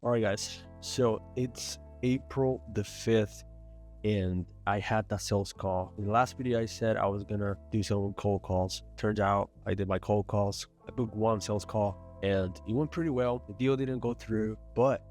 All right, guys. So it's April the 5th, and I had that sales call. In the last video, I said I was gonna do some cold calls. Turns out I did my cold calls. I booked one sales call, and it went pretty well. The deal didn't go through, but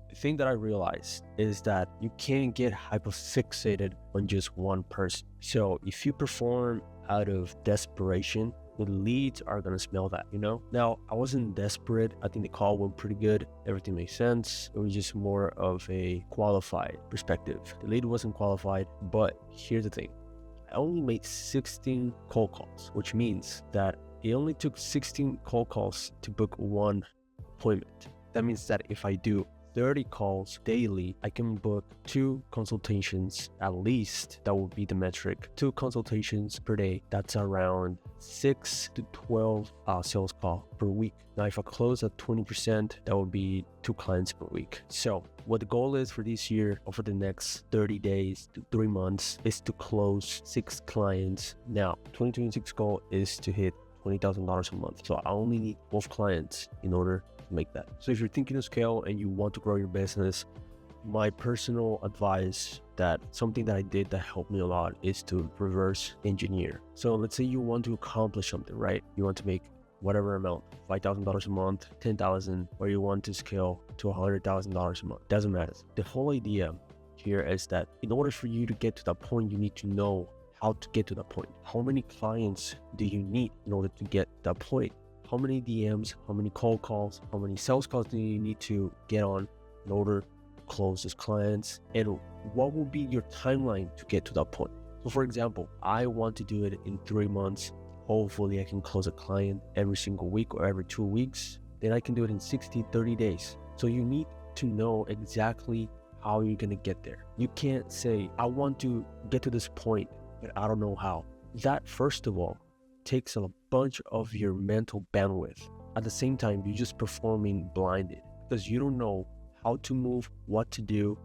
the thing that I realized is that you can't get hyperfixated on just one person. So if you perform out of desperation, the leads are gonna smell that, Now, I wasn't desperate. I think the call went pretty good. Everything made sense. It was just more of a qualified perspective. The lead wasn't qualified, but here's the thing. I only made 16 cold calls, which means that it only took 16 cold calls to book one appointment. That means that if I do 30 calls daily, I can book 2 consultations at least. That would be the metric. 2 consultations per day. That's around 6 to 12 sales call per week. Now, if I close at 20%, that would be 2 clients per week. So what the goal is for this year or for the next 30 days to 3 months is to close 6 clients. Now, 2026 goal is to hit $20,000 a month. So I only need 12 clients in order to make that. So if you're thinking to scale and you want to grow your business, my personal advice, that something that I did that helped me a lot, is to reverse engineer. So let's say you want to accomplish something, right? You want to make whatever amount, $5,000 a month, 10,000, or you want to scale to $100,000 a month. Doesn't matter. The whole idea here is that in order for you to get to that point, you need to know how to get to that point. How many clients do you need in order to get that point? How many DMs, how many cold calls, how many sales calls do you need to get on in order to close those clients? And what will be your timeline to get to that point? So for example, I want to do it in 3 months. Hopefully I can close a client every single week or every 2 weeks. Then I can do it in 60, 30 days. So you need to know exactly how you're gonna get there. You can't say, I want to get to this point, but I don't know how. That, first of all, takes a bunch of your mental bandwidth. At the same time, you're just performing blinded because you don't know how to move, what to do,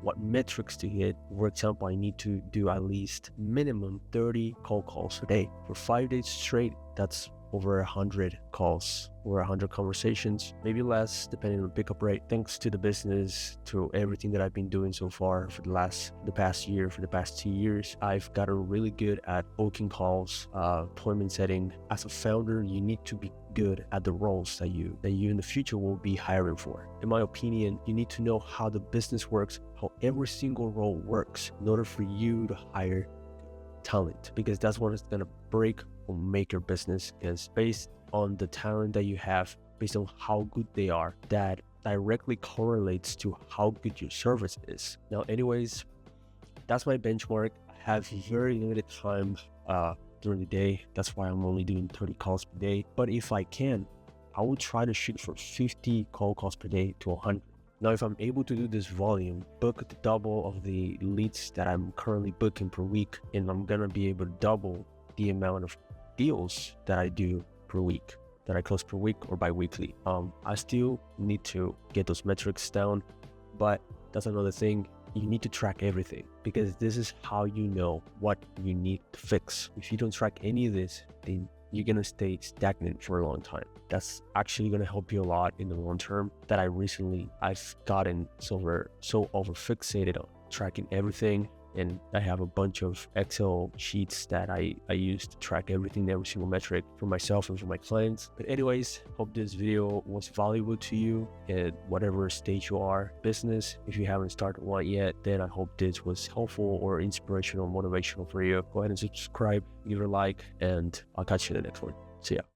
what metrics to hit. For example, I need to do at least minimum 30 cold calls a day for 5 days straight. That's over 100 calls or 100 conversations, maybe less depending on the pickup rate. Thanks to the business, to everything that I've been doing so far for the past year, for the past 2 years, I've gotten really good at booking calls, appointment setting. As a founder, you need to be good at the roles that you in the future will be hiring for. In my opinion, you need to know how the business works, how every single role works in order for you to hire talent, because that's what is going to break or make your business. Is based on the talent that you have, based on how good they are, that directly correlates to how good your service is. Now, anyways, that's my benchmark. I have very limited time during the day. That's why I'm only doing 30 calls per day. But if I can, I will try to shoot for 50 cold calls per day to 100. Now, if I'm able to do this volume, book the double of the leads that I'm currently booking per week, and I'm gonna be able to double the amount of deals that I do per week, that I close per week or bi-weekly. I still need to get those metrics down, but that's another thing. You need to track everything, because this is how you know what you need to fix. If you don't track any of this, then you're gonna stay stagnant for a long time. That's actually gonna help you a lot in the long term. That I've gotten so over fixated on tracking everything. And I have a bunch of Excel sheets that I use to track everything, every single metric for myself and for my clients. But anyways, hope this video was valuable to you at whatever stage you are business. If you haven't started one yet, then I hope this was helpful or inspirational, motivational for you. Go ahead and subscribe, give it a like, and I'll catch you in the next one. See ya.